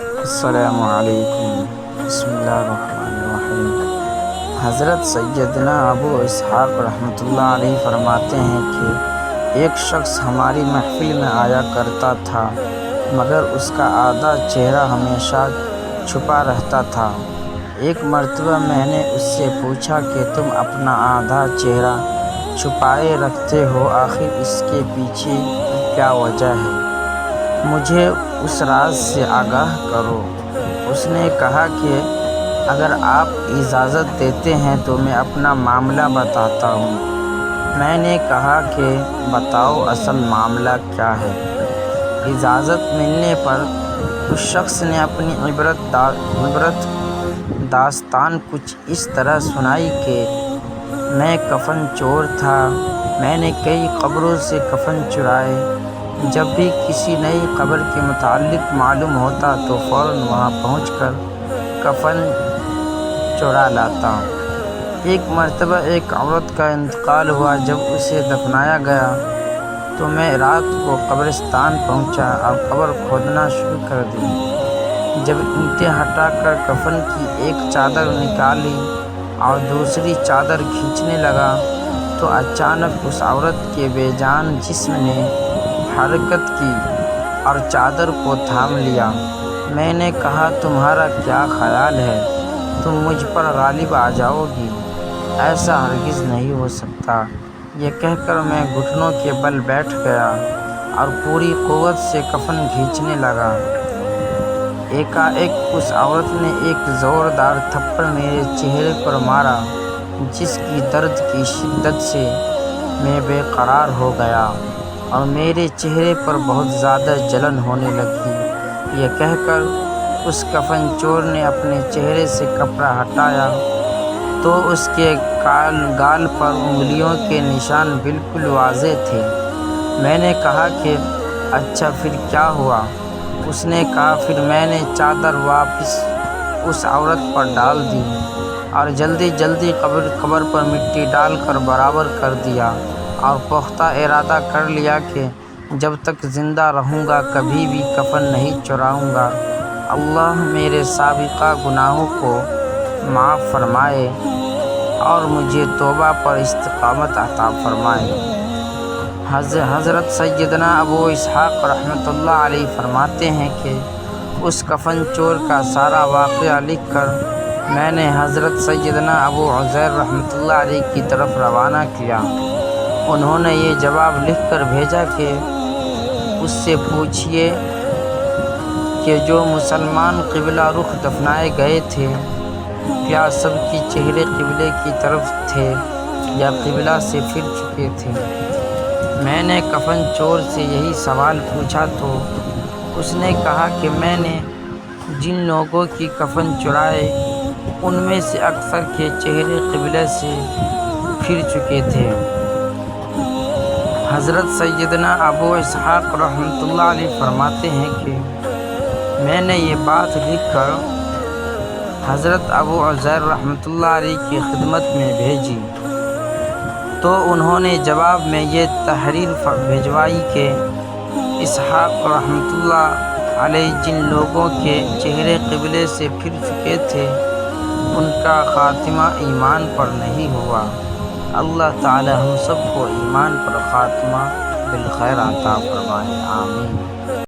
السلام علیکم۔ بسم اللہ الرحمن الرحیم۔ حضرت سیدنا ابو اسحاق رحمۃ اللہ علیہ فرماتے ہیں کہ ایک شخص ہماری محفل میں آیا کرتا تھا مگر اس کا آدھا چہرہ ہمیشہ چھپا رہتا تھا۔ ایک مرتبہ میں نے اس سے پوچھا کہ تم اپنا آدھا چہرہ چھپائے رکھتے ہو، آخر اس کے پیچھے کیا وجہ ہے؟ مجھے اس راز سے آگاہ کرو۔ اس نے کہا کہ اگر آپ اجازت دیتے ہیں تو میں اپنا معاملہ بتاتا ہوں۔ میں نے کہا کہ بتاؤ اصل معاملہ کیا ہے؟ اجازت ملنے پر اس شخص نے اپنی عبرت داستان کچھ اس طرح سنائی کہ میں کفن چور تھا۔ میں نے کئی قبروں سے کفن چرائے۔ جب بھی کسی نئی قبر کے متعلق معلوم ہوتا تو فوراً وہاں پہنچ کر کفن چرا لاتا۔ ایک مرتبہ ایک عورت کا انتقال ہوا۔ جب اسے دفنایا گیا تو میں رات کو قبرستان پہنچا اور قبر کھودنا شروع کر دی۔ جب اینٹیں ہٹا کر کفن کی ایک چادر نکالی اور دوسری چادر کھینچنے لگا تو اچانک اس عورت کے بے جان جسم نے حرکت کی اور چادر کو تھام لیا۔ میں نے کہا تمہارا کیا خیال ہے؟ تم مجھ پر غالب آ جاؤ گی؟ ایسا ہرگز نہیں ہو سکتا۔ یہ کہہ کر میں گھٹنوں کے بل بیٹھ گیا اور پوری قوت سے کفن کھینچنے لگا۔ ایک اس عورت نے ایک زوردار تھپڑ میرے چہرے پر مارا جس کی درد کی شدت سے میں بے قرار ہو گیا اور میرے چہرے پر بہت زیادہ جلن ہونے لگی۔ یہ کہہ کر اس کفن چور نے اپنے چہرے سے کپڑا ہٹایا تو اس کے گال پر انگلیوں کے نشان بالکل واضح تھے۔ میں نے کہا کہ اچھا پھر کیا ہوا؟ اس نے کہا پھر میں نے چادر واپس اس عورت پر ڈال دی اور جلدی قبر پر مٹی ڈال کر برابر کر دیا اور پختہ ارادہ کر لیا کہ جب تک زندہ رہوں گا کبھی بھی کفن نہیں چراؤں گا۔ اللہ میرے سابقہ گناہوں کو معاف فرمائے اور مجھے توبہ پر استقامت عطا فرمائے۔ حضرت سیدنا ابو اسحاق رحمۃ اللہ علیہ فرماتے ہیں کہ اس کفن چور کا سارا واقعہ لکھ کر میں نے حضرت سیدنا ابو عزیر رحمۃ اللہ علیہ کی طرف روانہ کیا۔ انہوں نے یہ جواب لکھ کر بھیجا کہ اس سے پوچھیے کہ جو مسلمان قبلہ رخ دفنائے گئے تھے کیا سب کے چہرے قبلے کی طرف تھے یا قبلہ سے پھر چکے تھے؟ میں نے کفن چور سے یہی سوال پوچھا تو اس نے کہا کہ میں نے جن لوگوں کی کفن چرائے ان میں سے اکثر کے چہرے قبلے سے پھر چکے تھے۔ حضرت سیدنا ابو اسحاق رحمۃ اللہ علیہ فرماتے ہیں کہ میں نے یہ بات لکھ کر حضرت ابو عزیر رحمۃ اللہ علیہ کی خدمت میں بھیجی تو انہوں نے جواب میں یہ تحریر بھیجوائی کہ اسحاق رحمۃ اللہ علیہ جن لوگوں کے چہرے قبلے سے پھر چکے تھے ان کا خاتمہ ایمان پر نہیں ہوا۔ اللہ تعالی ہم سب کو ایمان پر خاتمہ بالخیر عطا فرمائے، آمین۔